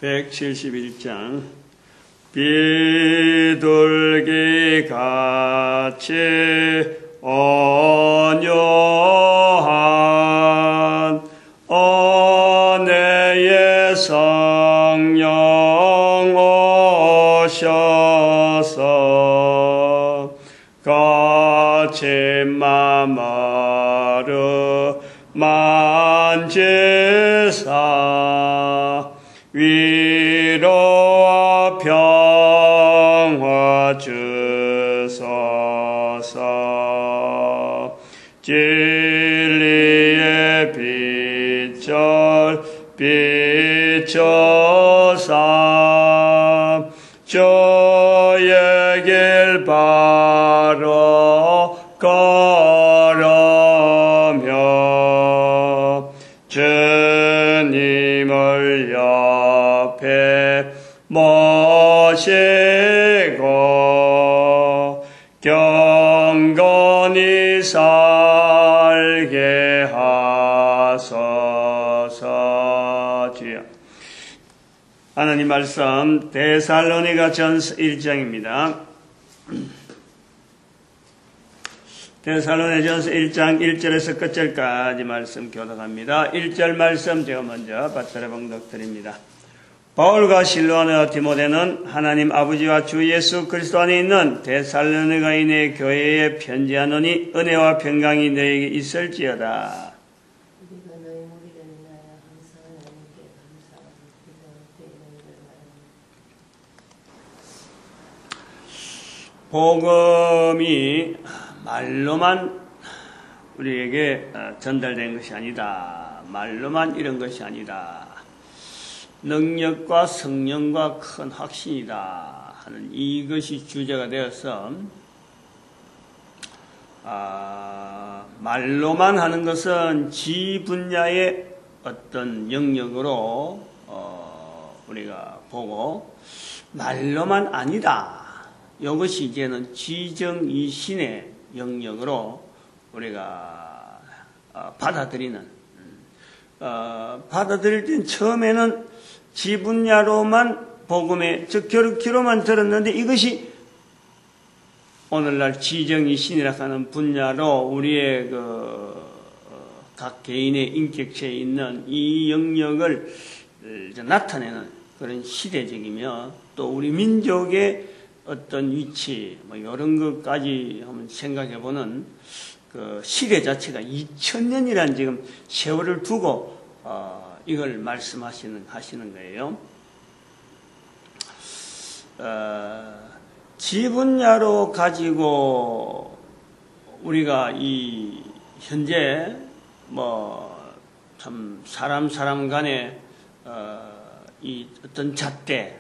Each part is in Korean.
171장 비둘기 같이 온유한 은혜의 성령 오셔서 거친 마음을 만지사 위로와 평화 주소서. 진리의 빛을 비춰사 주의 길 바로 걸으며 주님을 옆에 모시고 경건히 살게 하소서. 주여. 하나님 말씀 데살로니가전서 1장입니다. 데살로니가전서 1장 1절에서 끝절까지 말씀 교독합니다. 1절 말씀 제가 먼저 받들어 봉독드립니다. 바울과 실로아와 디모데는 하나님 아버지와 주 예수 그리스도 안에 있는 데살로니가인의 교회에 편지하노니 은혜와 평강이 너에게 있을지어다. 우리가 너희 무리를 인하여 항상 하나님께 감사하고 기도할 때 복음이 말로만 우리에게 전달된 것이 아니다. 말로만 이런 것이 아니다. 능력과 성령과 큰 확신이다 하는 이것이 주제가 되어서 말로만 하는 것은 지 분야의 어떤 영역으로 우리가 보고 말로만 아니다. 이것이 이제는 지정이신의 영역으로 우리가 받아들이는 받아들일 땐 처음에는 지 분야로만 복음의 즉 귀로만 들었는데 이것이 오늘날 지정이신이라 하는 분야로 우리의 각 개인의 인격체에 있는 이 영역을 나타내는 그런 시대적이며 또 우리 민족의 어떤 위치 이런 것까지 한번 생각해보는 그 시대 자체가 2000년이라는 지금 세월을 두고 이걸 말씀하시는 거예요. 지 분야로 가지고 우리가 이 현재 참 사람 간에 이 어떤 잣대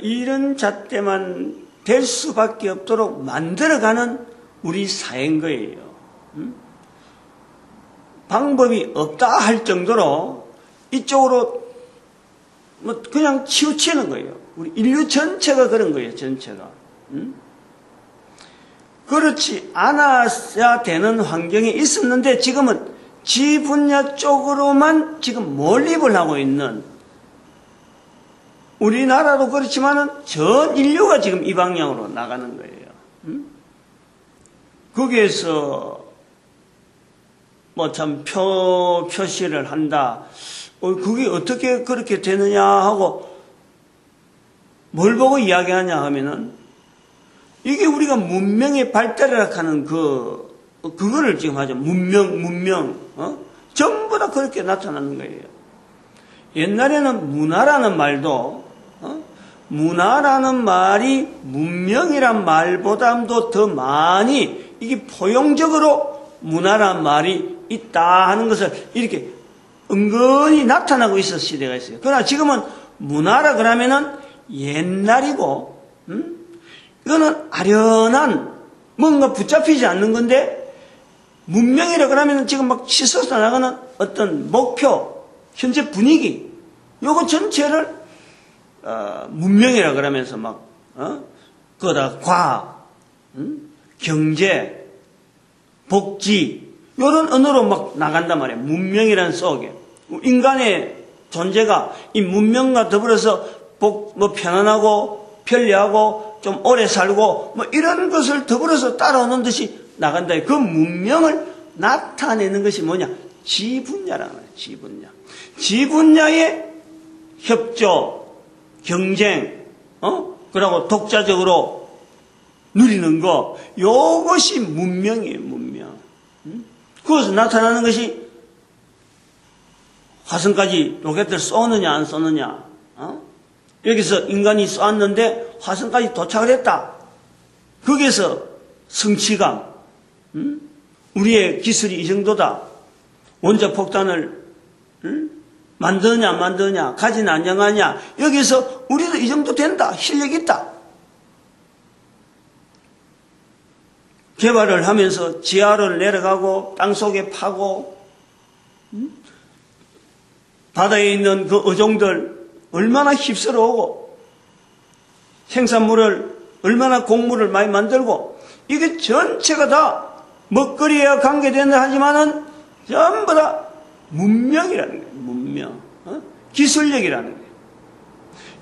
이런 잣대만 될 수밖에 없도록 만들어가는 우리 사회인 거예요. 방법이 없다 할 정도로 이쪽으로 그냥 치우치는 거예요. 우리 인류 전체가 그런 거예요. 전체가. 그렇지 않아야 되는 환경에 있었는데 지금은 지 분야 쪽으로만 지금 몰입을 하고 있는 우리나라도 그렇지만은 전 인류가 지금 이 방향으로 나가는 거예요. 거기에서 참 표시를 한다. 그게 어떻게 그렇게 되느냐 하고 뭘 보고 이야기하냐 하면은 이게 우리가 문명의 발달이라 하는 그거를 지금 하죠. 문명, 전부 다 그렇게 나타나는 거예요. 옛날에는 문화라는 말도, 문화라는 말이 문명이란 말보다도 더 많이 이게 포용적으로 문화란 말이 있다 하는 것을 이렇게 은근히 나타나고 있었을 시대가 있어요. 그러나 지금은 문화라 그러면은 옛날이고, 이거는 아련한 뭔가 붙잡히지 않는 건데, 문명이라 그러면은 지금 막 치솟아 나가는 어떤 목표, 현재 분위기, 요거 전체를, 문명이라 그러면서 거기다 과학, 경제, 복지, 요런 언어로 막 나간단 말이에요. 문명이라는 속에. 인간의 존재가 이 문명과 더불어서 편안하고 편리하고 좀 오래 살고 이런 것을 더불어서 따라오는 듯이 나간다. 그 문명을 나타내는 것이 뭐냐? 지분야라는 거예요. 지분야. 지분야의 협조, 경쟁, 그러고 독자적으로 누리는 거, 요것이 문명이에요, 문명. 그것을 나타나는 것이 화성까지 로켓을 쏘느냐, 안 쏘느냐, 여기서 인간이 쏘았는데 화성까지 도착을 했다. 거기에서 성취감, 우리의 기술이 이 정도다. 원자 폭탄을 만드느냐 안 만드느냐, 가진 안정하냐, 여기서 우리도 이 정도 된다, 실력이 있다. 개발을 하면서 지하를 내려가고 땅속에 파고 바다에 있는 그 어종들 얼마나 휩쓸어오고 생산물을 얼마나 곡물을 많이 만들고, 이게 전체가 다 먹거리와 관계된다 하지만은 전부 다 문명이라는 거예요. 문명, 기술력이라는 거예요.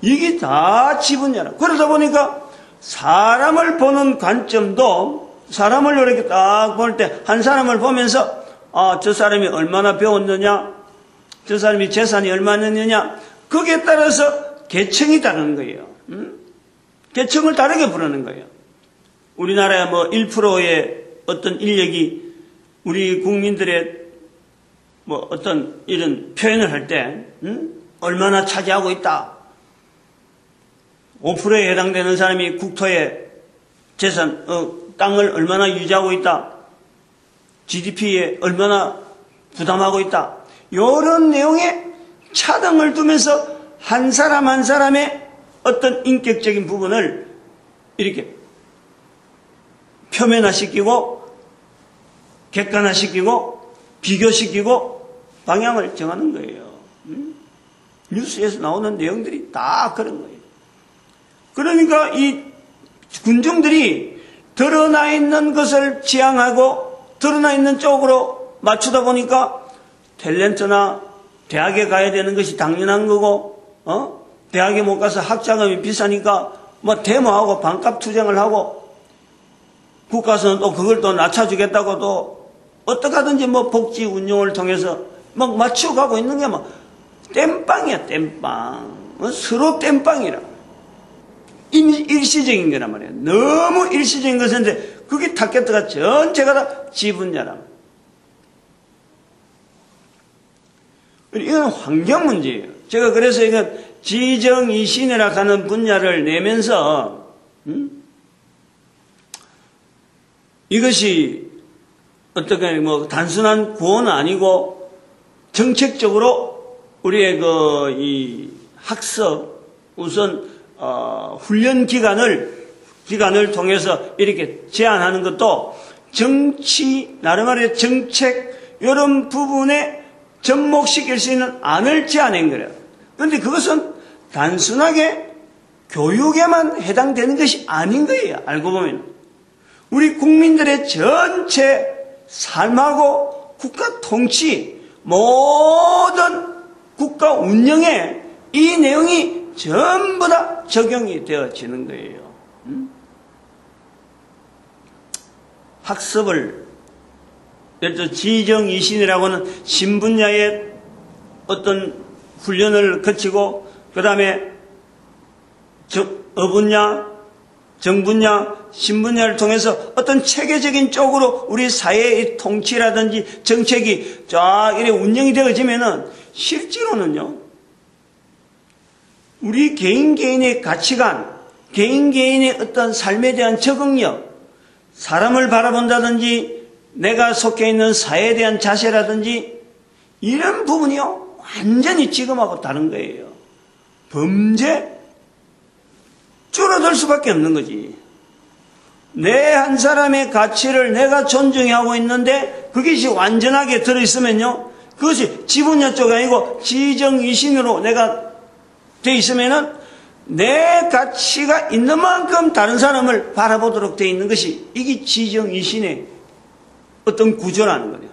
이게 다 지분야라. 그러다 보니까 사람을 보는 관점도, 사람을 이렇게 딱 볼 때 한 사람을 보면서 저 사람이 얼마나 배웠느냐, 저 사람이 재산이 얼마나 있느냐, 거기에 따라서 계층이 다른 거예요. 계층을 다르게 부르는 거예요. 우리나라의 1%의 어떤 인력이 우리 국민들의 어떤 이런 표현을 할 때 얼마나 차지하고 있다. 5%에 해당되는 사람이 국토의 재산, 땅을 얼마나 유지하고 있다. GDP에 얼마나 부담하고 있다. 이런 내용의 차등을 두면서 한 사람 한 사람의 어떤 인격적인 부분을 이렇게 표면화시키고 객관화시키고 비교시키고 방향을 정하는 거예요. 뉴스에서 나오는 내용들이 다 그런 거예요. 그러니까 이 군중들이 드러나 있는 것을 지향하고 드러나 있는 쪽으로 맞추다 보니까 탤런트나 대학에 가야 되는 것이 당연한 거고, 대학에 못 가서 학자금이 비싸니까 데모하고 반값 투쟁을 하고, 국가에서는 또 그걸 또 낮춰주겠다고 또 어떻게 하든지 복지 운용을 통해서 맞추고 가고 있는 게 땜빵이야, 땜빵. 서로 땜빵이라. 일시적인 거란 말이에요. 너무 일시적인 것인데 그게 타겟가 전체가 다 지분야라. 이건 환경 문제예요. 제가 그래서 이건 지정이신이라 하는 분야를 내면서 이것이 어떻게 단순한 구호는 아니고 정책적으로 우리의 이 학습 우선 훈련 기간을 통해서 이렇게 제안하는 것도 정치 나름의 정책 이런 부분에 접목시킬 수 있는 안을 제안한 거예요. 그런데 그것은 단순하게 교육에만 해당되는 것이 아닌 거예요. 알고 보면 우리 국민들의 전체 삶하고 국가 통치 모든 국가 운영에 이 내용이 전부 다 적용이 되어지는 거예요. 학습을 예를 들어 지정이신이라고는 신분야의 어떤 훈련을 거치고 그 다음에 어분야, 정분야, 신분야를 통해서 어떤 체계적인 쪽으로 우리 사회의 통치라든지 정책이 쫙 이렇게 운영이 되어지면은 실제로는요, 우리 개인의 가치관, 개인의 어떤 삶에 대한 적응력, 사람을 바라본다든지 내가 속해 있는 사회에 대한 자세라든지 이런 부분이요 완전히 지금하고 다른 거예요. 범죄 줄어들 수밖에 없는 거지. 내 한 사람의 가치를 내가 존중하고 있는데 그것이 완전하게 들어있으면요, 그것이 지분야 쪽이 아니고 지정이신으로 내가 돼 있으면은 내 가치가 있는 만큼 다른 사람을 바라보도록 돼 있는 것이 이게 지정이신의 어떤 구조라는 거예요.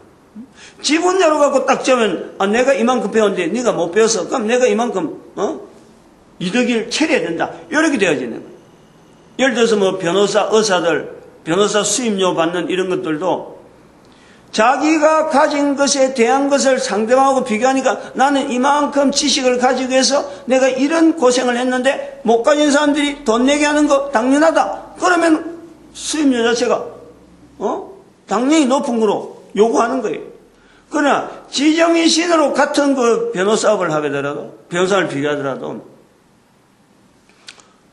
지 분야로 갖고 딱 재면 내가 이만큼 배웠는데 네가 못 배웠어. 그럼 내가 이만큼 이득을 처리해야 된다. 이렇게 되어지는 거예요. 예를 들어서 뭐 변호사, 의사들, 변호사 수임료 받는 이런 것들도 자기가 가진 것에 대한 것을 상대방하고 비교하니까 나는 이만큼 지식을 가지고 해서 내가 이런 고생을 했는데 못 가진 사람들이 돈 내게 하는 거 당연하다. 그러면 수임료 자체가 당연히 높은 거로 요구하는 거예요. 그러나 지정인신으로 같은 그 변호사업을 하더라도, 변호사를 비교하더라도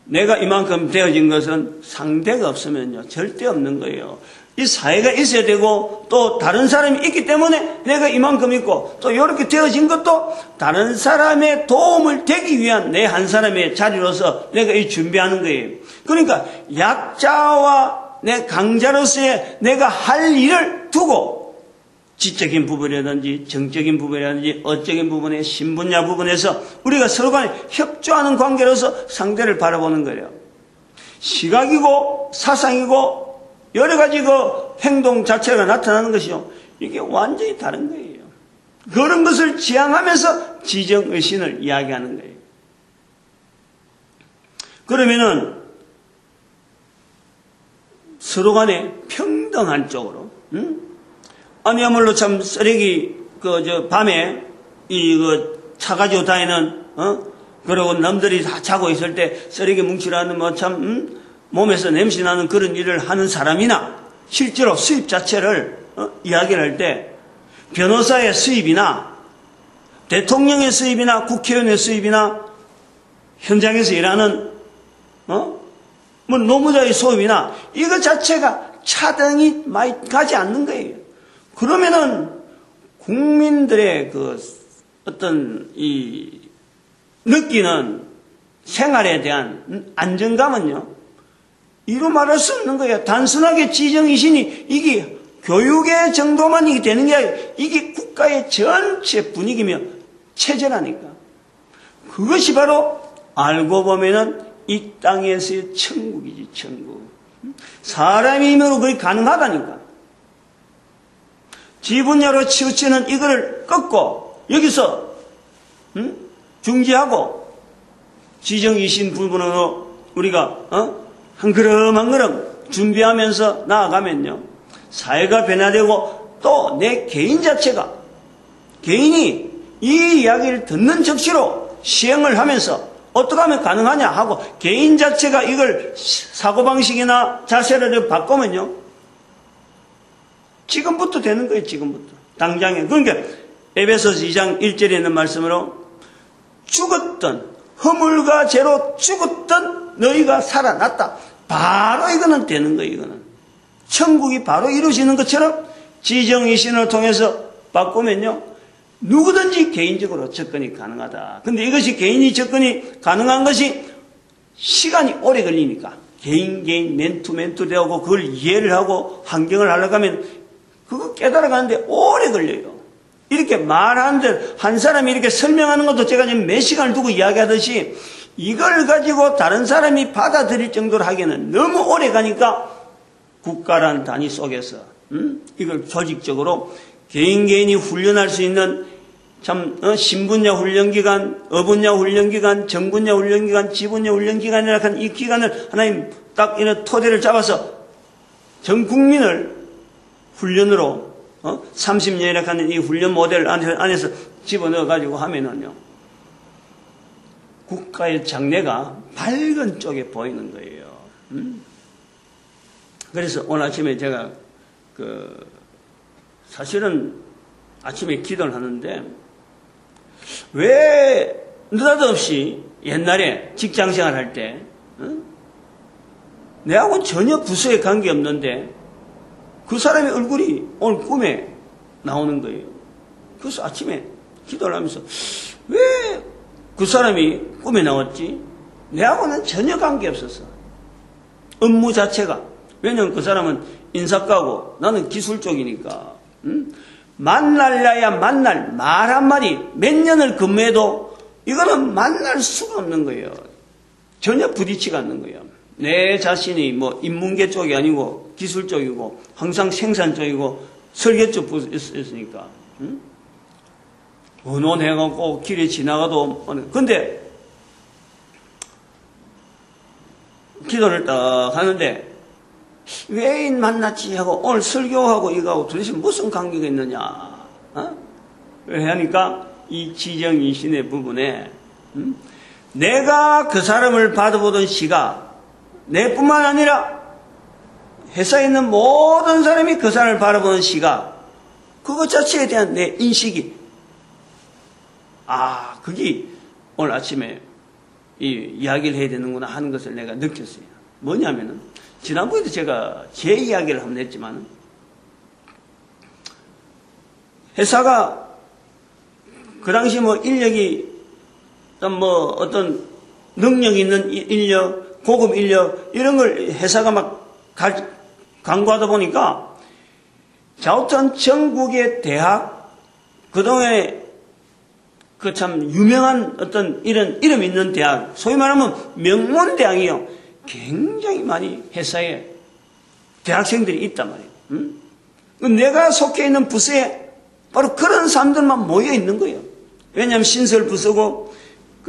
내가 이만큼 되어진 것은 상대가 없으면요 절대 없는 거예요. 이 사회가 있어야 되고 또 다른 사람이 있기 때문에 내가 이만큼 있고 또 이렇게 되어진 것도 다른 사람의 도움을 되기 위한 내 한 사람의 자리로서 내가 이 준비하는 거예요. 그러니까 약자와 내 강자로서의 내가 할 일을 두고 지적인 부분이라든지 정적인 부분이라든지 어적인 부분의 신분야 부분에서 우리가 서로 간에 협조하는 관계로서 상대를 바라보는 거예요. 시각이고 사상이고 여러 가지 그 행동 자체가 나타나는 것이요. 이게 완전히 다른 거예요. 그런 것을 지향하면서 지정의신을 이야기하는 거예요. 그러면은 서로 간에 평등한 쪽으로, 아니야말로 참 쓰레기, 밤에, 차 가지고 다니는, 그러고 남들이 다 자고 있을 때 쓰레기 뭉치라는 몸에서 냄새 나는 그런 일을 하는 사람이나, 실제로 수입 자체를, 이야기를 할 때, 변호사의 수입이나, 대통령의 수입이나, 국회의원의 수입이나, 현장에서 일하는, 노무자의 소입이나, 이거 자체가 차등이 많이 가지 않는 거예요. 그러면은 국민들의 느끼는 생활에 대한 안정감은요, 이루 말할 수 없는 거예요. 단순하게 지정이신이 이게 교육의 정도만 되는 게 아니라 이게 국가의 전체 분위기며 체제라니까. 그것이 바로 알고 보면은 이 땅에서의 천국이지, 천국. 사람의 힘으로 그게 가능하다니까. 지 분야로 치우치는 이거를 꺾고 여기서 중지하고 지정이신 부분으로 우리가 한 걸음 한 걸음 준비하면서 나아가면요 사회가 변화되고 또 내 개인 자체가 개인이 이 이야기를 듣는 적시로 시행을 하면서 어떻게 하면 가능하냐 하고 개인 자체가 이걸 사고방식이나 자세를 바꾸면요 지금부터 되는 거예요. 지금부터 당장에. 그러니까 에베소서 2장 1절에 있는 말씀으로 죽었던 허물과 죄로 죽었던 너희가 살아났다. 바로 이거는 되는 거예요. 이거는 천국이 바로 이루어지는 것처럼 지정이신을 통해서 바꾸면요 누구든지 개인적으로 접근이 가능하다. 근데 이것이 개인이 접근이 가능한 것이 시간이 오래 걸리니까 개인 맨투 되고 그걸 이해를 하고 환경을 하려고 하면 그거 깨달아가는데 오래 걸려요. 이렇게 말하는데 한 사람이 이렇게 설명하는 것도 제가 지금 몇 시간을 두고 이야기하듯이 이걸 가지고 다른 사람이 받아들일 정도로 하기에는 너무 오래 가니까 국가라는 단위 속에서 이걸 조직적으로 개인이 훈련할 수 있는 신분야 훈련기관, 어분야 훈련기관, 정분야 훈련기관, 지분야 훈련기관이라 하는 이 기관을 하나님 딱 이런 토대를 잡아서 전 국민을 훈련으로 30년이라 하는 이 훈련 모델 안에서 집어넣어가지고 하면은요 국가의 장래가 밝은 쪽에 보이는 거예요. 그래서 오늘 아침에 제가 사실은 아침에 기도를 하는데 왜 느닷없이 옛날에 직장생활 할 때 내하고는 전혀 부서에 관계없는데 그 사람의 얼굴이 오늘 꿈에 나오는 거예요. 그래서 아침에 기도를 하면서 왜 그 사람이 꿈에 나왔지? 내하고는 전혀 관계없었어. 업무 자체가. 왜냐면 그 사람은 인사과고 나는 기술 쪽이니까. 만날래야 만날 말 한마디 몇 년을 근무해도 이거는 만날 수가 없는 거예요. 전혀 부딪히지 않는 거예요. 내 자신이 인문계 쪽이 아니고 기술 쪽이고 항상 생산 쪽이고 설계쪽 있으니까. 응? 의논해갖고 길에 지나가도, 근데, 기도를 딱 하는데, 외인 만났지 하고, 오늘 설교하고 이거하고 도대체 무슨 관계가 있느냐, 왜 하니까, 이 지정이신의 부분에, 내가 그 사람을 받아보던 시각, 내뿐만 아니라, 회사에 있는 모든 사람이 그 사람을 바라보는 시각, 그것 자체에 대한 내 인식이, 그게 오늘 아침에 이야기를 해야 되는구나 하는 것을 내가 느꼈어요. 뭐냐면은, 지난번에도 제가 제 이야기를 한번 했지만, 회사가 그 당시 인력이, 어떤 능력 있는 인력, 고급 인력, 이런 걸 회사가 막 광고하다 보니까, 자우천 전국의 대학, 그동안에 그 참 유명한 어떤 이름 있는 대학, 소위 말하면 명문대학이요. 굉장히 많이 회사에 대학생들이 있단 말이에요. 내가 속해 있는 부서에 바로 그런 사람들만 모여 있는 거예요. 왜냐하면 신설 부서고,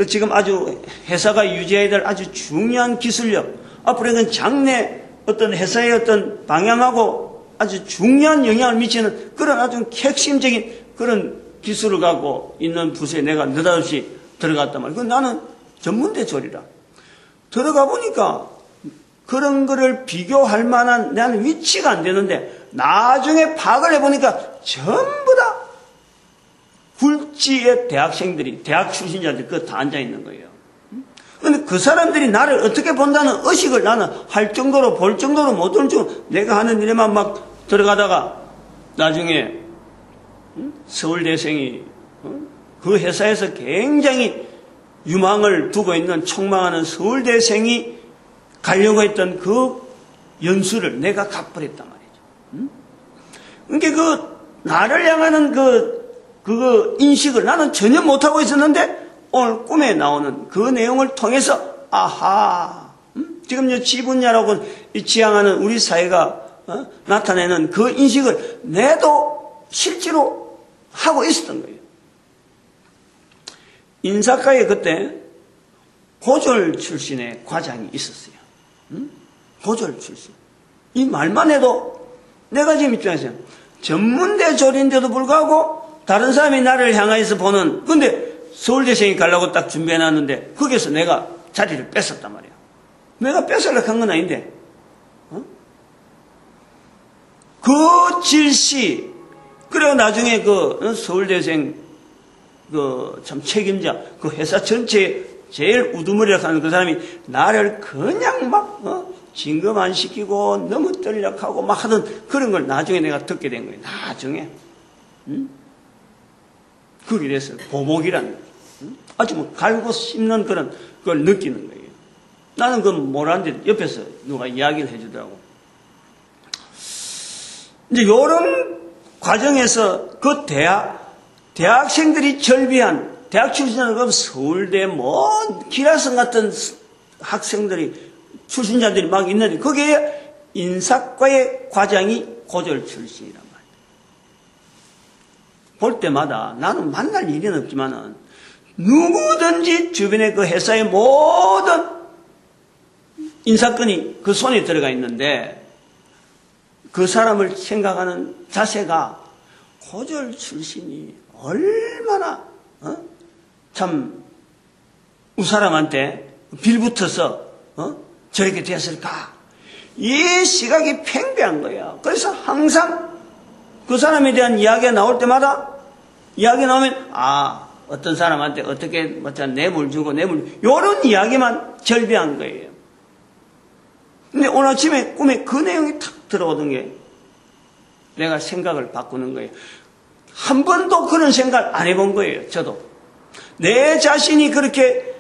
지금 아주 회사가 유지해야 될 아주 중요한 기술력, 앞으로는 장래 어떤 회사의 어떤 방향하고 아주 중요한 영향을 미치는 그런 아주 핵심적인 그런 기술을 갖고 있는 부서에 내가 느닷없이 들어갔단 말이에요. 나는 전문대 졸이라. 들어가 보니까 그런 거를 비교할 만한 나는 위치가 안 되는데, 나중에 파악을 해보니까 전부 다 굴지의 대학생들이, 대학 출신자들이 그거 다 앉아있는 거예요. 근데 그 사람들이 나를 어떻게 본다는 의식을 나는 할 정도로, 볼 정도로 못 올 줄, 내가 하는 일에만 막 들어가다가 나중에 서울대생이 그 회사에서 굉장히 유망을 두고 있는 촉망하는 서울대생이 가려고 했던 그 연수를 내가 갚아버렸단 말이죠. 그러니까 나를 향하는 그 인식을 나는 전혀 못하고 있었는데, 오늘 꿈에 나오는 그 내용을 통해서, 지금 지분야라고 지향하는 우리 사회가 나타내는 그 인식을 내도 실제로 하고 있었던 거예요. 인사과에 그때 고졸 출신의 과장이 있었어요. 고졸 출신. 이 말만 해도 내가 지금 입장에서 전문대 졸인데도 불구하고 다른 사람이 나를 향해서 보는, 근데 서울대생이 가려고 딱 준비해놨는데 거기서 내가 자리를 뺏었단 말이야. 내가 뺏으려고 한 건 아닌데, 그 질시, 그리고 나중에 서울대생 참 책임자, 그 회사 전체에 제일 우두머리라고 하는 그 사람이 나를 그냥 막 진급 안 시키고 너무 떨려하고 막 하던 그런 걸 나중에 내가 듣게 된 거예요. 나중에. 그게 됐어요. 보복이라는 거예요. 아주 갈고 씹는 그걸 느끼는 거예요. 나는 모르는데 옆에서 누가 이야기를 해주더라고. 이제 요런 과정에서 그 대학생들이 절비한 대학 출신자들, 서울대 기라성 같은 학생들이, 출신자들이 막 있는데, 거기에 인사과의 과장이 고졸 출신이란 말이에요. 볼 때마다 나는 만날 일은 없지만은, 누구든지 주변에 그 회사의 모든 인사권이 그 손에 들어가 있는데, 그 사람을 생각하는 자세가 고졸 출신이 얼마나 참 우사람한테 빌붙어서 저렇게 됐을까? 이 시각이 팽배한 거야. 그래서 항상 그 사람에 대한 이야기가 나올 때마다, 이야기 나오면 어떤 사람한테 어떻게 뇌물 주고 요런 이야기만 절비한 거예요. 근데 오늘 아침에 꿈에 그 내용이 탁 들어오던 게 내가 생각을 바꾸는 거예요. 한 번도 그런 생각 안 해본 거예요. 저도 내 자신이 그렇게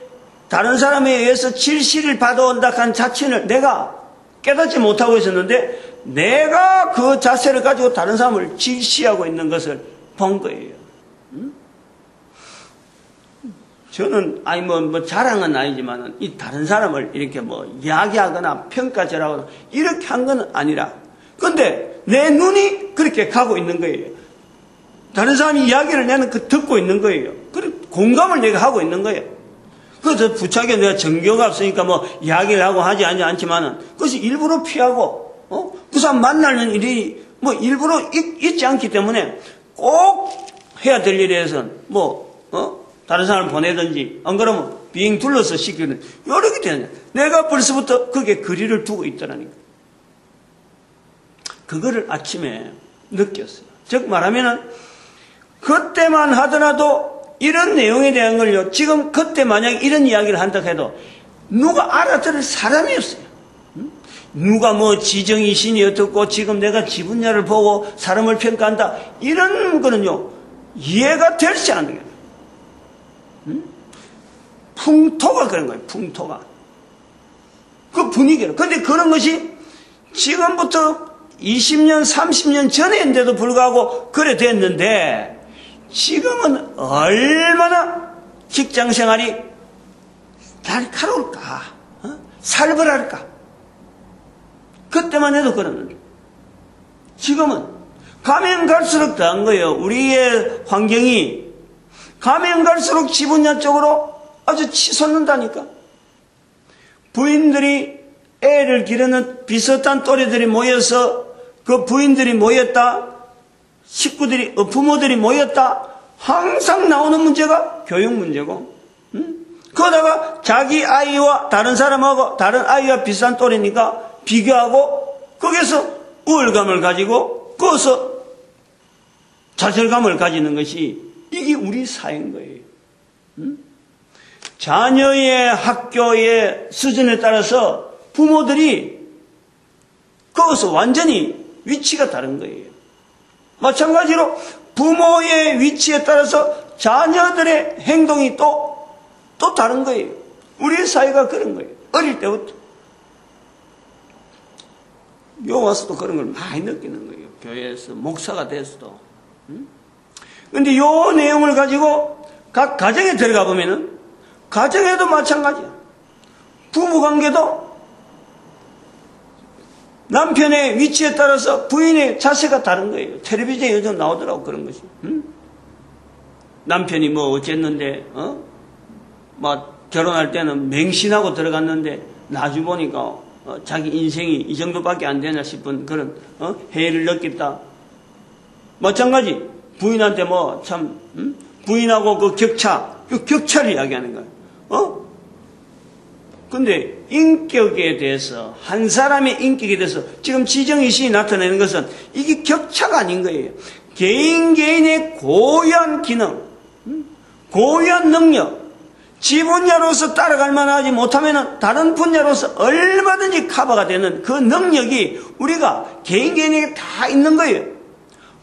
다른 사람에 의해서 질시를 받아온다 한 자체를 내가 깨닫지 못하고 있었는데, 내가 그 자세를 가지고 다른 사람을 질시하고 있는 것을 본 거예요. 저는 자랑은 아니지만 이 다른 사람을 이렇게 이야기하거나 평가절하거나 이렇게 한 건 아니라, 근데 내 눈이 그렇게 가고 있는 거예요. 다른 사람이 이야기를 내는 듣고 있는 거예요. 공감을 내가 하고 있는 거예요. 그래서 부차게 내가 전교가 없으니까 뭐 이야기를 하고 하지 않지만은 그것이 일부러 피하고, 그 사람 만나는 일이 뭐 일부러 있지 않기 때문에 꼭 해야 될 일에 대해서는 다른 사람을 보내든지, 안 그러면 비행 둘러서 시키는, 여러 개 되는, 내가 벌써부터 그게 거리를 두고 있더라니까. 그거를 아침에 느꼈어요. 즉 말하면은, 그때만 하더라도 이런 내용에 대한 걸요, 지금 그때 만약 이런 이야기를 한다고 해도 누가 알아들을 사람이 없어요. 누가 뭐 지정이 신이 어떻고 지금 내가 지분야를 보고 사람을 평가한다. 이런 거는요, 이해가 되지 않는 거예요. 풍토가 그런 거예요, 풍토가. 그 분위기로. 근데 그런 것이 지금부터 20년, 30년 전인데도 불구하고 그래 됐는데, 지금은 얼마나 직장 생활이 날카로울까, 살벌할까. 그때만 해도 그러는데, 지금은 가면 갈수록 더한 거예요. 우리의 환경이 가면 갈수록 지분야 쪽으로 아주 치솟는다니까. 부인들이 애를 기르는 비슷한 또래들이 모여서 그 부인들이 모였다, 식구들이, 부모들이 모였다, 항상 나오는 문제가 교육 문제고, 그러다가 자기 아이와 다른 사람하고 다른 아이와 비슷한 또래니까 비교하고 거기서 우월감을 가지고 거기서 좌절감을 가지는 것이 이게 우리 사회인 거예요. 자녀의 학교의 수준에 따라서 부모들이 거기서 완전히 위치가 다른 거예요. 마찬가지로 부모의 위치에 따라서 자녀들의 행동이 또 다른 거예요. 우리 사회가 그런 거예요. 어릴 때부터. 요 와서도 그런 걸 많이 느끼는 거예요. 교회에서 목사가 돼서도. 근데 요 내용을 가지고 각 가정에 들어가 보면은 가정에도 마찬가지야. 부부 관계도 남편의 위치에 따라서 부인의 자세가 다른 거예요. 텔레비전에 요즘 나오더라고, 그런 것이. 남편이 뭐 어쨌는데, 막 결혼할 때는 맹신하고 들어갔는데, 나중 보니까, 자기 인생이 이 정도밖에 안 되나 싶은 그런, 해를 느꼈다. 마찬가지, 부인한테 뭐, 참, 부인하고 그 격차를 이야기하는 거예요. 근데 인격에 대해서, 한 사람의 인격에 대해서 지금 지정이신이 나타내는 것은 이게 격차가 아닌 거예요. 개인의 고유한 기능, 고유한 능력, 지 분야로서 따라갈 만하지 못하면 다른 분야로서 얼마든지 커버가 되는 그 능력이 우리가 개인에게 다 있는 거예요.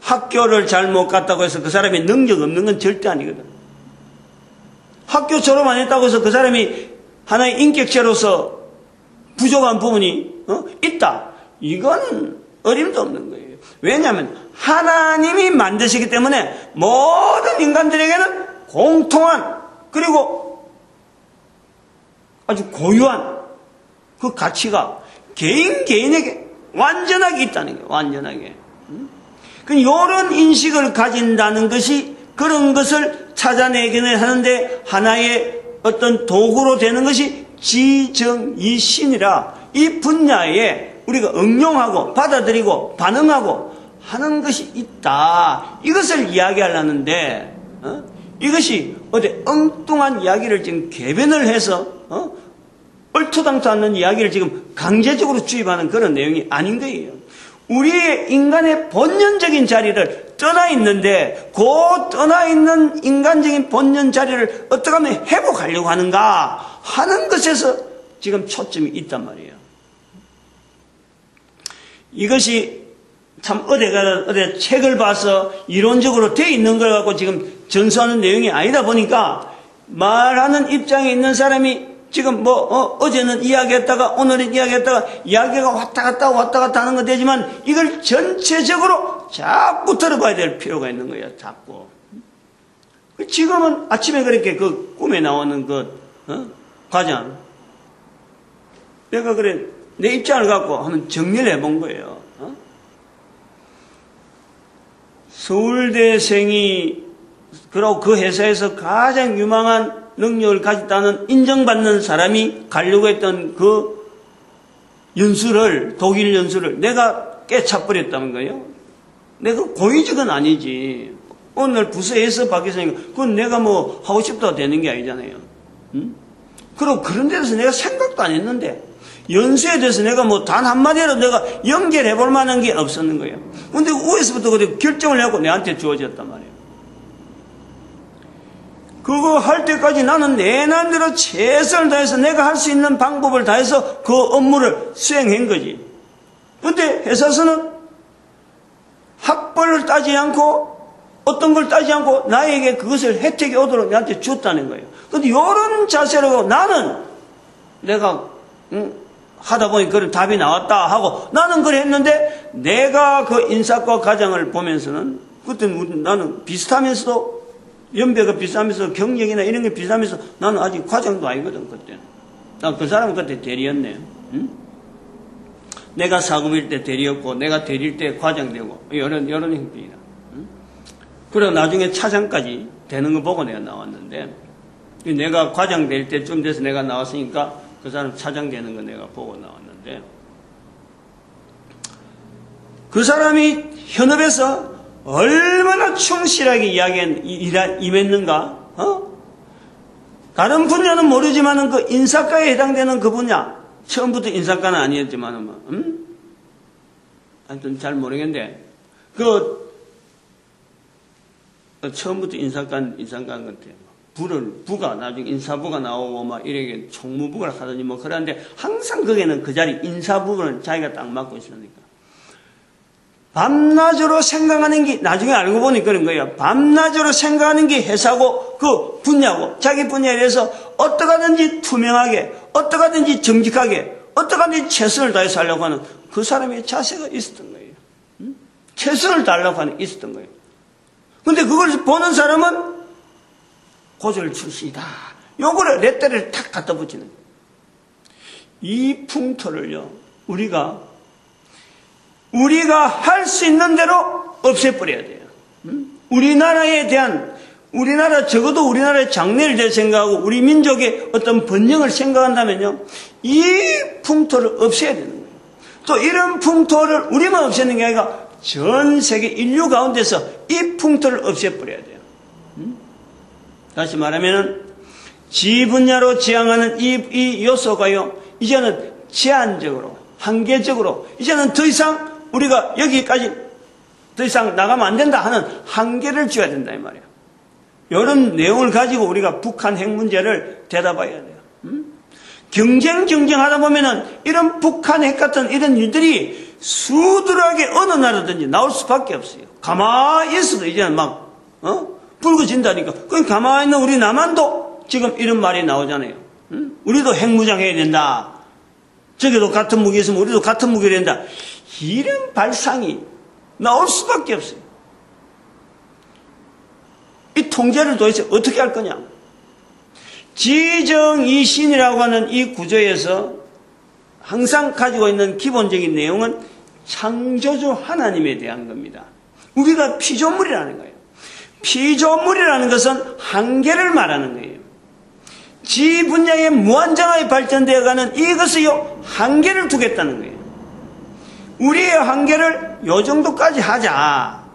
학교를 잘못 갔다고 해서 그 사람이 능력 없는 건 절대 아니거든. 학교 졸업 안 했다고 해서 그 사람이 하나의 인격체로서 부족한 부분이 있다. 이건 어림도 없는 거예요. 왜냐하면 하나님이 만드시기 때문에 모든 인간들에게는 공통한, 그리고 아주 고유한 그 가치가 개인에게 완전하게 있다는 거예요. 완전하게. 이런 인식을 가진다는 것이, 그런 것을 찾아내기는 하는데 하나의 어떤 도구로 되는 것이 지정이신이라, 이 분야에 우리가 응용하고 받아들이고 반응하고 하는 것이 있다. 이것을 이야기하려는데, 이것이 어디 엉뚱한 이야기를 지금 개변을 해서, 얼토당토 않는 이야기를 지금 강제적으로 주입하는 그런 내용이 아닌 거예요. 우리의 인간의 본연적인 자리를 떠나 있는데, 그 떠나 있는 인간적인 본연 자리를 어떻게 하면 회복하려고 하는가 하는 것에서 지금 초점이 있단 말이에요. 이것이 참 어디 책을 봐서 이론적으로 돼 있는 걸 갖고 지금 전수하는 내용이 아니다 보니까, 말하는 입장에 있는 사람이 지금 어제는 이야기했다가 오늘은 이야기했다가 이야기가 왔다 갔다 하는 거 되지만, 이걸 전체적으로 자꾸 들어봐야 될 필요가 있는 거예요. 자꾸. 지금은 아침에 그렇게 그 꿈에 나오는 과장, 내가 그래 내 입장을 갖고 한번 정리를 해본 거예요. 서울대생이 그리고 그 회사에서 가장 유망한 능력을 가졌다는 인정받는 사람이 가려고 했던 그 연수를, 독일 연수를 내가 깨쳐버렸다는 거예요. 내가 고의적은 아니지. 오늘 부서에서 밖에서니까 그건 내가 뭐 하고 싶다고 되는 게 아니잖아요. 응? 그리고 그런 데 대해서 내가 생각도 안 했는데 연수에 대해서 내가 뭐 단 한마디라도 내가 연결해 볼 만한 게 없었는 거예요. 근데 우에서부터 그렇게 결정을 하고 내한테 주어졌단 말이에요. 그거 할 때까지 나는 내 나름대로 최선을 다해서 내가 할 수 있는 방법을 다해서 그 업무를 수행한 거지. 근데 회사에서는 학벌을 따지지 않고 어떤 걸 따지지 않고 나에게 그것을 혜택이 오도록 나한테 줬다는 거예요. 근데 이런 자세로 나는 내가 하다 보니 그런 답이 나왔다 하고 나는 그래 했는데 내가 그 인사과 과장을 보면서는 그때 나는 비슷하면서도 연배가 비슷하면서 경력이나 이런 게 비슷하면서 나는 아직 과장도 아니거든 그때는. 난 그 사람은 그때 대리였네. 응? 내가 사급일 때 대리였고 내가 대리일 때 과장되고 이런 형편이다. 응? 그리고 나중에 차장까지 되는 거 보고 내가 나왔는데 내가 과장 될 때쯤 돼서 내가 나왔으니까 그 사람 차장 되는 거 내가 보고 나왔는데 그 사람이 현업에서 얼마나 충실하게 임했는가? 다른 분야는 모르지만은 그 인사과에 해당되는 그 분야, 처음부터 인사과는 아니었지만은, 하여튼 잘 모르겠는데, 처음부터 인사과 같아요. 부가 나중에 인사부가 나오고 막 이렇게 총무부가 하더니 뭐 그러는데 항상 거기는 그 자리 인사부는 자기가 딱 맡고 있으니까. 밤낮으로 생각하는 게 나중에 알고 보니 그런 거예요. 밤낮으로 생각하는 게 회사고 그 분야고 자기 분야에 대해서 어떻게 하든지 투명하게 어떻게 하든지 정직하게 어떻게 하든지 최선을 다해서 하려고 하는 그 사람의 자세가 있었던 거예요. 최선을 다하려고 하는 있었던 거예요. 근데 그걸 보는 사람은 고졸 출신이다. 요거를 레터를 탁 갖다 붙이는 거예요. 이 풍토를요 우리가 할 수 있는 대로 없애버려야 돼요. 우리나라에 대한, 적어도 우리나라의 장래를 대해 생각하고 우리 민족의 어떤 번영을 생각한다면요, 이 풍토를 없애야 되는 거예요. 또 이런 풍토를 우리만 없애는 게 아니라 전 세계 인류 가운데서 이 풍토를 없애버려야 돼요. 다시 말하면은, 지 분야로 지향하는 이 요소가요, 이제는 제한적으로, 한계적으로, 이제는 더 이상 우리가 여기까지 더 이상 나가면 안 된다 하는 한계를 줘야 된다 이 말이에요. 이런 내용을 가지고 우리가 북한 핵 문제를 대답해야 돼요. 경쟁하다 보면은 이런 북한 핵 같은 이런 일들이 수두룩하게 어느 나라든지 나올 수밖에 없어요. 가만히 있어도 이제는 막 불거진다니까. 그럼 가만히 있는 우리 남한도 지금 이런 말이 나오잖아요. 우리도 핵무장해야 된다. 저기도 같은 무기 있으면 우리도 같은 무기를 한다. 이런 발상이 나올 수밖에 없어요. 이 통제를 도대체 어떻게 할 거냐? 지정이신이라고 하는 이 구조에서 항상 가지고 있는 기본적인 내용은 창조주 하나님에 대한 겁니다. 우리가 피조물이라는 거예요. 피조물이라는 것은 한계를 말하는 거예요. 지 분야에 무한정하게 발전되어가는 이것을요 한계를 두겠다는 거예요. 우리의 한계를 요 정도까지 하자.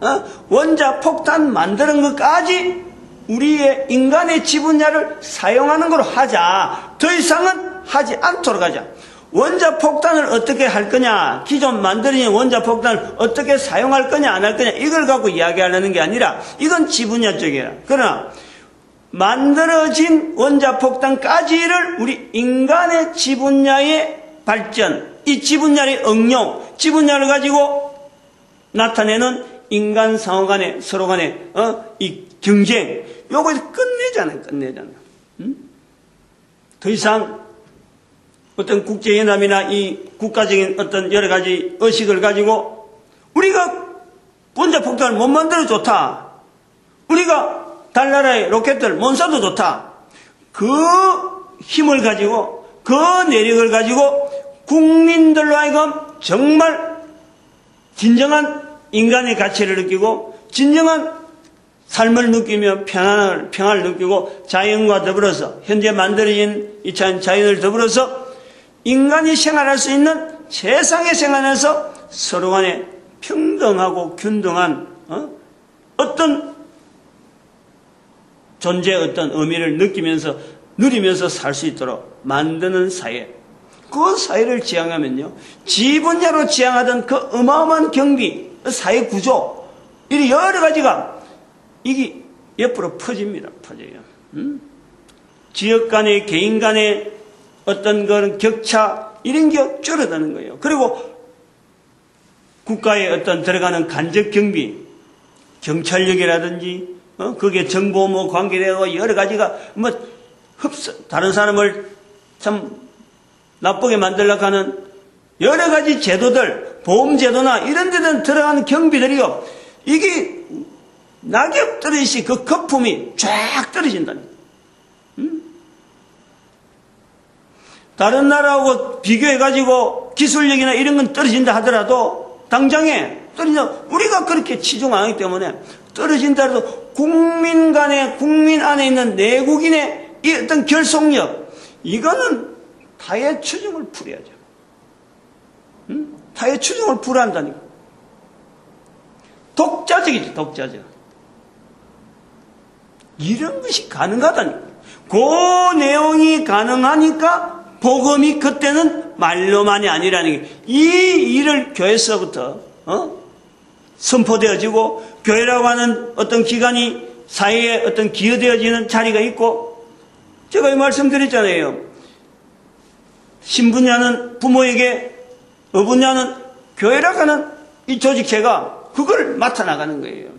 원자 폭탄 만드는 것까지 우리의 인간의 지 분야를 사용하는 걸로 하자. 더 이상은 하지 않도록 하자. 원자 폭탄을 어떻게 할 거냐, 기존 만들어진 원자 폭탄을 어떻게 사용할 거냐 안 할 거냐 이걸 갖고 이야기하려는 게 아니라 이건 지 분야 쪽이라. 그러나 만들어진 원자 폭탄까지를 우리 인간의 지 분야의 발전, 이 지 분야의 응용, 지 분야를 가지고 나타내는 인간 상호 간의 서로 간의 이 경쟁, 요걸 끝내잖아요. 더 이상 어떤 국제연합이나 이 국가적인 어떤 여러 가지 의식을 가지고 우리가 원자 폭탄을 못 만들어 좋다. 우리가 달나라의 로켓을 못 쏴도 좋다. 그 힘을 가지고 그 내력을 가지고 국민들로 하여금 정말 진정한 인간의 가치를 느끼고 진정한 삶을 느끼며 평안을 느끼고 자연과 더불어서 현재 만들어진 이 자연을 더불어서 인간이 생활할 수 있는 세상의 생활에서 서로 간에 평등하고 균등한 어떤 존재의 어떤 의미를 누리면서 살 수 있도록 만드는 사회. 그 사회를 지향하면요, 지분야로 지향하던 그 어마어마한 경비, 사회 구조, 이 여러 가지가 이게 옆으로 퍼집니다. 퍼져요. 지역 간의, 개인 간의 어떤 그런 격차, 이런 게 줄어드는 거예요. 그리고 국가의 어떤 들어가는 간접 경비, 경찰력이라든지, 그게 정보 관계되고 여러 가지가 다른 사람을 참 나쁘게 만들려고 하는 여러 가지 제도들, 보험제도나 이런 데는 들어가는 경비들이요, 이게 낙엽 떨어지듯이 그 거품이 쫙 떨어진다는 거예요. 다른 나라하고 비교해가지고 기술력이나 이런 건 떨어진다 하더라도 당장에 우리가 그렇게 치중 안 하기 때문에 떨어진다 해도 국민 안에 있는 내국인의 이 어떤 결속력, 이거는 타의 추종을 풀어야죠. 타의 추종을 풀어한다니까. 독자적이죠, 독자적. 이런 것이 가능하다니까. 그 내용이 가능하니까 복음이 그때는 말로만이 아니라는 게, 이 일을 교회에서부터 선포되어지고, 교회라고 하는 어떤 기관이 사회에 어떤 기여되어지는 자리가 있고, 제가 이 말씀드렸잖아요. 신분야는 부모에게, 어분야는 교회라고 하는 이 조직체가 그걸 맡아나가는 거예요.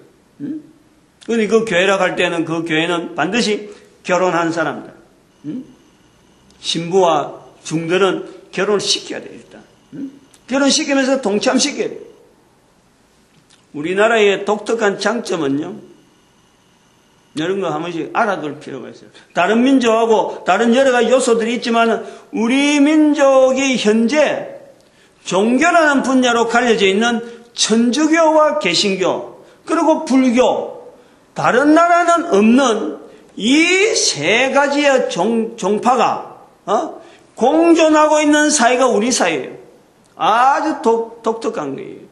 그런데 그 교회라고 할 때는 그 교회는 반드시 결혼한 사람들, 신부와 중들은 결혼을 시켜야 돼요, 일단. 결혼시키면서 동참시켜야 돼요. 우리나라의 독특한 장점은요, 이런 거 한 번씩 알아둘 필요가 있어요. 다른 민족하고 다른 여러 가지 요소들이 있지만, 우리 민족이 현재 종교라는 분야로 갈려져 있는 천주교와 개신교, 그리고 불교, 다른 나라는 없는 이 세 가지의 종파가 공존하고 있는 사회가 우리 사회예요. 아주 독특한 거예요.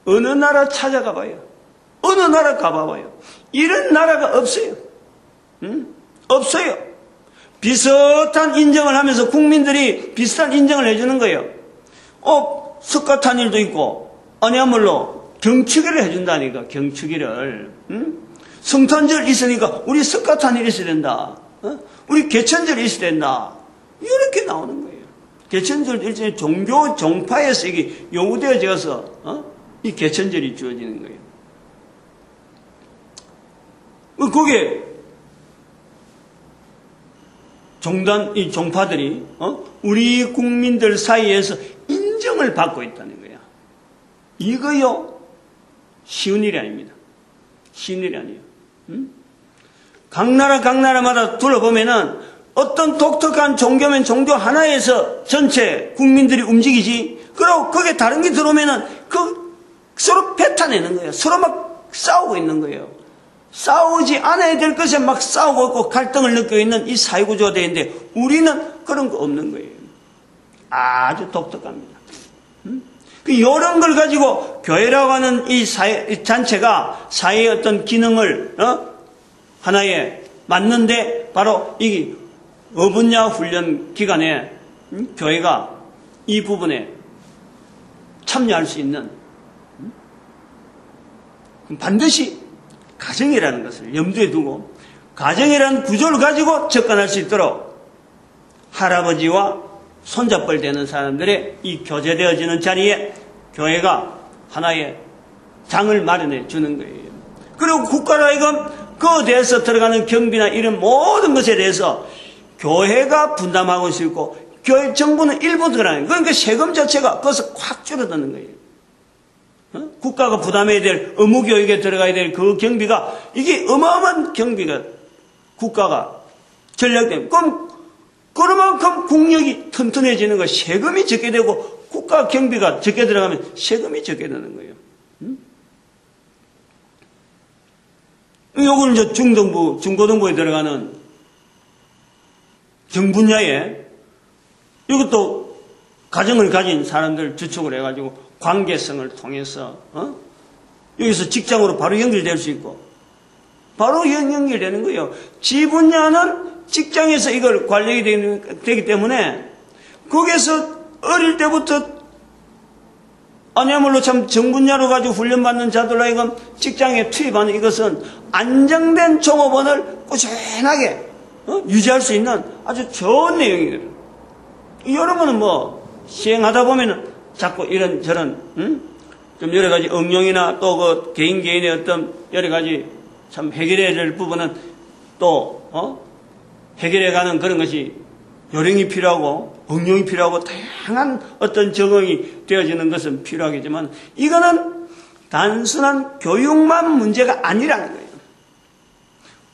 어느 나라 찾아가 봐요. 어느 나라 가봐봐요. 이런 나라가 없어요. 없어요. 비슷한 인정을 하면서 국민들이 비슷한 인정을 해주는 거예요. 석가탄일도 있고, 아니야말로 경축일을 해준다니까, 경축일을. 성탄절 있으니까 우리 석가탄일 있어야 된다. 우리 개천절 있어야 된다. 이렇게 나오는 거예요. 개천절 일종의 종교 종파에서 이게 요구되어져서 이 개천절이 주어지는 거예요. 거기에 이 종파들이 우리 국민들 사이에서 인정을 받고 있다는 거야. 이거요, 쉬운 일이 아닙니다. 쉬운 일이 아니에요. 각 나라마다 둘러보면은 어떤 독특한 종교면 종교 하나에서 전체 국민들이 움직이지, 그리고 거기에 다른 게 들어오면은 서로 뱉어내는 거예요. 서로 막 싸우고 있는 거예요. 싸우지 않아야 될 것에 막 싸우고 있고 갈등을 느끼고 있는 이 사회구조가 되는데, 우리는 그런 거 없는 거예요. 아주 독특합니다. 이런 걸 가지고 교회라고 하는 이 단체가 사회의 어떤 기능을 하나에 맞는데, 바로 이 어분야 훈련 기간에 교회가 이 부분에 참여할 수 있는, 반드시 가정이라는 것을 염두에 두고 가정이라는 구조를 가지고 접근할 수 있도록 할아버지와 손잡벌 되는 사람들의 이 교제되어지는 자리에 교회가 하나의 장을 마련해 주는 거예요. 그리고 국가로 하여금 그에 대해서 들어가는 경비나 이런 모든 것에 대해서 교회가 분담하고 있고, 교회 정부는 일부 들어가는 거예요. 그러니까 세금 자체가 거기서 확 줄어드는 거예요. 국가가 부담해야 될 의무교육에 들어가야 될 그 경비가, 이게 어마어마한 경비가 국가가 전략되면, 그만큼 국력이 튼튼해지는 거, 세금이 적게 되고 국가 경비가 적게 들어가면 세금이 적게 되는 거예요. 요거는 이제 중등부, 중고등부에 들어가는 정분야에 이것도 가정을 가진 사람들 주축을 해가지고 관계성을 통해서 여기서 직장으로 바로 연결될 수 있고 바로 연결되는 거예요. 지분야는 직장에서 이걸 관리가 되기 때문에 거기에서 어릴 때부터 아니야말로 참 정분야로 가지고 훈련받는 자들로 하여금 직장에 투입하는 이것은 안정된 종업원을 꾸준하게 유지할 수 있는 아주 좋은 내용이에요. 여러분은 뭐 시행하다 보면은 자꾸 이런 저런 좀 여러 가지 응용이나 또 그 개인의 어떤 여러 가지 참 해결해야 될 부분은 또 해결해가는 그런 것이 요령이 필요하고 응용이 필요하고 다양한 어떤 적응이 되어지는 것은 필요하겠지만 이거는 단순한 교육만 문제가 아니라는 거예요.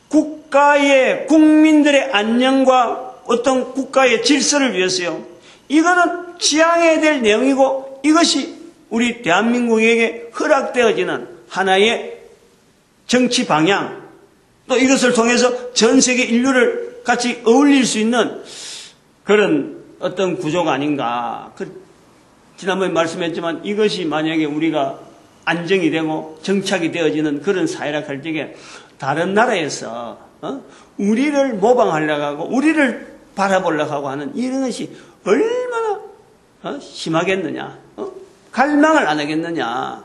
국가의 국민들의 안녕과 어떤 국가의 질서를 위해서요. 이거는 지향해야 될 내용이고 이것이 우리 대한민국에게 허락되어지는 하나의 정치 방향 또 이것을 통해서 전 세계 인류를 같이 어울릴 수 있는 그런 어떤 구조가 아닌가. 지난번에 말씀했지만 이것이 만약에 우리가 안정이 되고 정착이 되어지는 그런 사회라 할 적에 다른 나라에서 우리를 모방하려고 하고 우리를 바라보려고 하고 하는 이런 것이 얼마나 심하겠느냐. 갈망을 안 하겠느냐.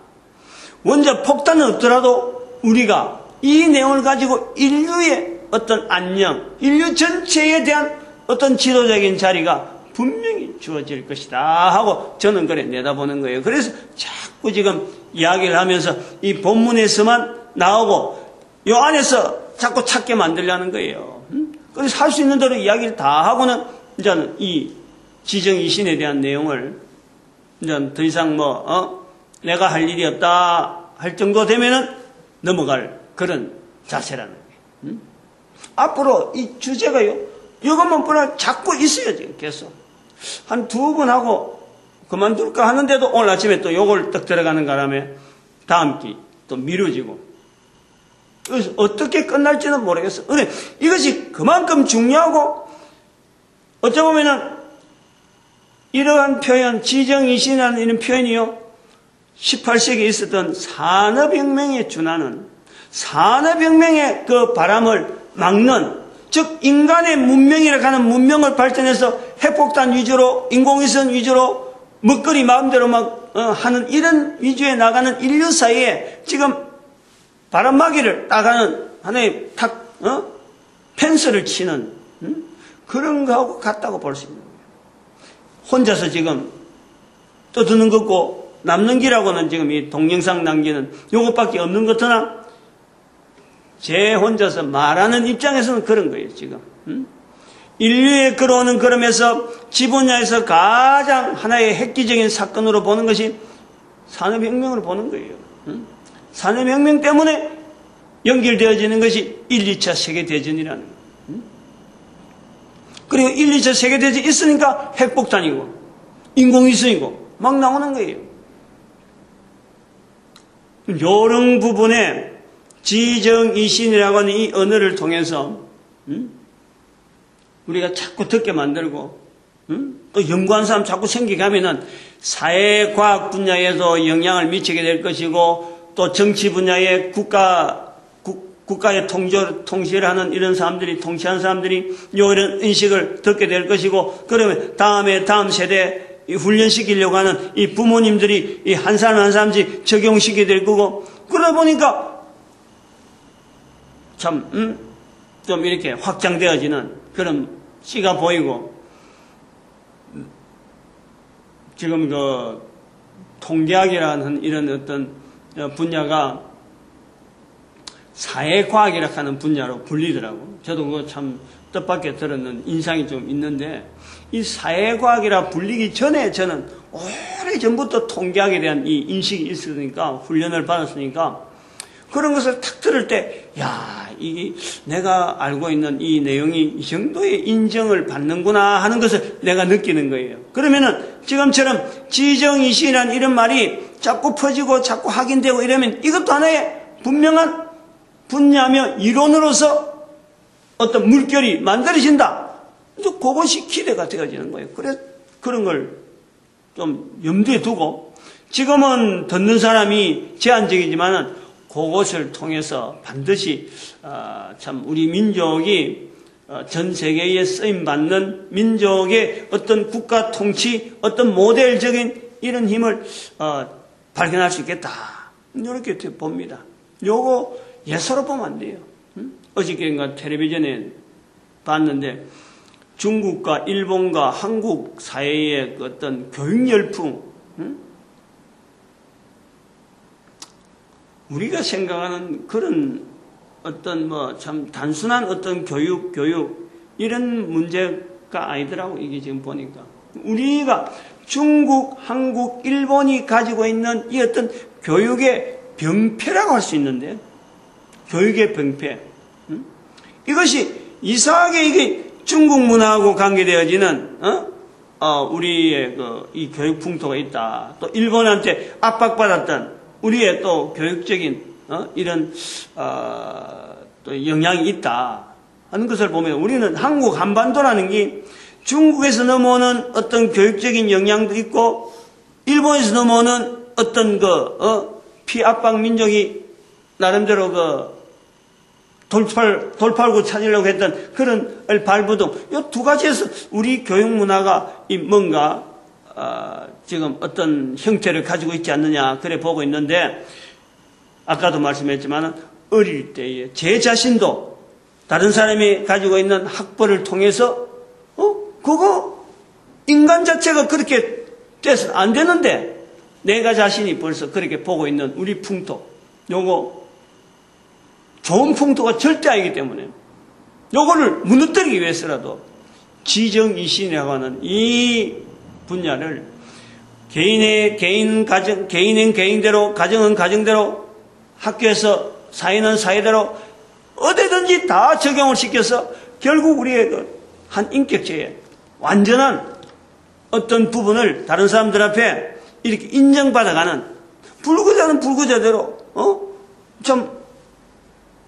원자 폭탄은 없더라도 우리가 이 내용을 가지고 인류의 어떤 안녕, 인류 전체에 대한 어떤 지도적인 자리가 분명히 주어질 것이다 하고 저는 그래 내다보는 거예요. 그래서 자꾸 지금 이야기를 하면서 이 본문에서만 나오고 이 안에서 자꾸 찾게 만들려는 거예요. 그래서 할 수 있는 대로 이야기를 다 하고는 이제는 이 지정이신에 대한 내용을 이제 더 이상 내가 할 일이 없다 할 정도 되면은 넘어갈 그런 자세라는 거예요. 앞으로 이 주제가요, 이것만 보나 자꾸 있어요, 지금 계속. 한 두 번 하고 그만둘까 하는데도 오늘 아침에 또 요걸 딱 들어가는 바람에 다음 기 또 미뤄지고. 그래서 어떻게 끝날지는 모르겠어. 근데 이것이 그만큼 중요하고 어쩌 보면은 이러한 표현, 지정이신이라는 이런 표현이요, 18세기에 있었던 산업혁명에 준하는 산업혁명의 그 바람을 막는, 즉 인간의 문명이라고 하는 문명을 발전해서 핵폭탄 위주로 인공위성 위주로 먹거리 마음대로 막 하는 이런 위주에 나가는 인류 사이에 지금 바람막이를 나가는 하나의 펜스를 치는 그런 거하고 같다고 볼 수 있는 거예요. 혼자서 지금 떠드는 거고 남는 기라고는 지금 이 동영상 남기는 요것밖에 없는 것 같으나 제 혼자서 말하는 입장에서는 그런 거예요, 지금. 인류에 끌어오는 그러면서 지분야에서 가장 하나의 획기적인 사건으로 보는 것이 산업혁명으로 보는 거예요. 산업혁명 때문에 연결되어지는 것이 1, 2차 세계대전이라는 거예요. 그리고 1, 2차 세계대전이 있으니까 핵폭탄이고 인공위성이고 막 나오는 거예요. 이런 부분에 지정이신이라고 하는 이 언어를 통해서 우리가 자꾸 듣게 만들고 또 연구한 사람 자꾸 생기게 하면은 사회과학 분야에도 영향을 미치게 될 것이고 또 정치 분야에 국가의 통치를 하는 이런 사람들이 통치하는 사람들이 이런 인식을 듣게 될 것이고 그러면 다음 세대 훈련시키려고 하는 이 부모님들이 이 한 사람 한 사람씩 적용시키게 될 거고 그러다 보니까 참, 좀 이렇게 확장되어지는 그런 씨가 보이고, 지금 그, 통계학이라는 이런 어떤 분야가 사회과학이라고 하는 분야로 불리더라고. 저도 그거 참 뜻밖의 들었는 인상이 좀 있는데, 이 사회과학이라 불리기 전에 저는 오래 전부터 통계학에 대한 이 인식이 있으니까, 훈련을 받았으니까, 그런 것을 탁 들을 때, 이게 내가 알고 있는 이 내용이 이 정도의 인정을 받는구나 하는 것을 내가 느끼는 거예요. 그러면은 지금처럼 지정이신이라는 이런 말이 자꾸 퍼지고 자꾸 확인되고 이러면 이것도 하나의 분명한 분야며 이론으로서 어떤 물결이 만들어진다. 그것이 기대가 되어지는 거예요. 그래서 그런 걸 좀 염두에 두고 지금은 듣는 사람이 제한적이지만은 그것을 통해서 반드시 참 우리 민족이 전 세계에 쓰임받는 민족의 어떤 국가 통치, 어떤 모델적인 이런 힘을 발견할 수 있겠다. 이렇게 봅니다. 요거 예서로 보면 안 돼요. 어저께인가 텔레비전에 봤는데 중국과 일본과 한국 사회의 어떤 교육 열풍, 우리가 생각하는 그런 어떤 참 단순한 어떤 교육 이런 문제가 아니더라고. 이게 지금 보니까 우리가 중국, 한국, 일본이 가지고 있는 이 어떤 교육의 병폐라고 할 수 있는데, 교육의 병폐. 이것이 이상하게 이게 중국 문화하고 관계되어지는 우리의 이 교육 풍토가 있다. 또 일본한테 압박받았던 우리의 또 교육적인 이런 또 영향이 있다 하는 것을 보면 우리는 한국 한반도라는 게 중국에서 넘어오는 어떤 교육적인 영향도 있고 일본에서 넘어오는 어떤 피압박 민족이 나름대로 돌파구 찾으려고 했던 그런 발부동, 이 두 가지에서 우리 교육 문화가 뭔가 지금 어떤 형태를 가지고 있지 않느냐 그래 보고 있는데, 아까도 말씀했지만 어릴 때에 제 자신도 다른 사람이 가지고 있는 학벌을 통해서 그거 인간 자체가 그렇게 돼서 안 되는데 내가 자신이 벌써 그렇게 보고 있는 우리 풍토, 요거 좋은 풍토가 절대 아니기 때문에 요거를 무너뜨리기 위해서라도 지정이신이라고 하는 이 분야를 개인은 개인대로, 가정은 가정대로, 학교에서 사회는 사회대로 어디든지 다 적용을 시켜서 결국 우리의 한 인격체에 완전한 어떤 부분을 다른 사람들 앞에 이렇게 인정받아가는, 불구자는 불구자대로 좀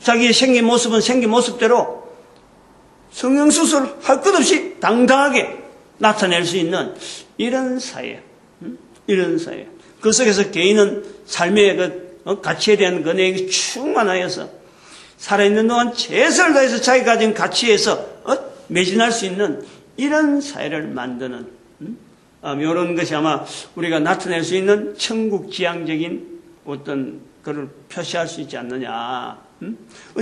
자기의 생긴 모습은 생긴 모습대로 성형수술 할 것 없이 당당하게 나타낼 수 있는 이런 사회, 이런 사회. 그 속에서 개인은 삶의 가치에 대한 은혜가 충만하여서 살아있는 동안 최선을 다해서 자기가 가진 가치에서 매진할 수 있는 이런 사회를 만드는 이런 것이 아마 우리가 나타낼 수 있는 천국지향적인 어떤 그걸 표시할 수 있지 않느냐.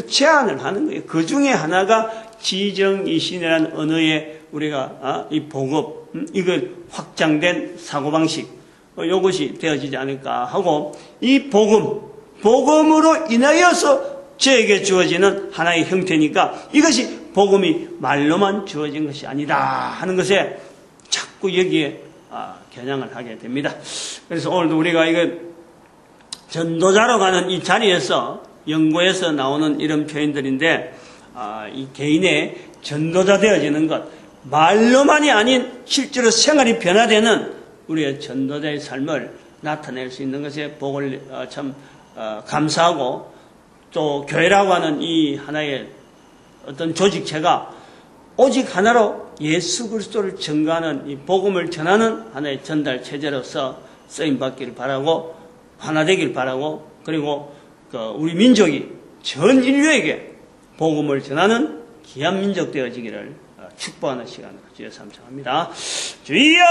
제안을 하는 거예요. 그 중에 하나가 지정이신이라는 언어의 우리가 이 복업, 이걸 확장된 사고방식, 이것이 되어지지 않을까 하고, 이 복음으로 인하여서 저에게 주어지는 하나의 형태니까 이것이 복음이 말로만 주어진 것이 아니다 하는 것에 자꾸 여기에 겨냥을 하게 됩니다. 그래서 오늘도 우리가 이거 전도자로 가는 이 자리에서 연구에서 나오는 이런 표현들인데, 이 개인의 전도자 되어지는 것, 말로만이 아닌 실제로 생활이 변화되는 우리의 전도자의 삶을 나타낼 수 있는 것에 복을 참 감사하고, 또 교회라고 하는 이 하나의 어떤 조직체가 오직 하나로 예수 그리스도를 전가하는 이 복음을 전하는 하나의 전달 체제로서 쓰임받기를 바라고, 하나 되길 바라고, 그리고 우리 민족이 전 인류에게 복음을 전하는 귀한 민족 되어지기를 축복하는 시간을 주여 삼창합니다. 주여!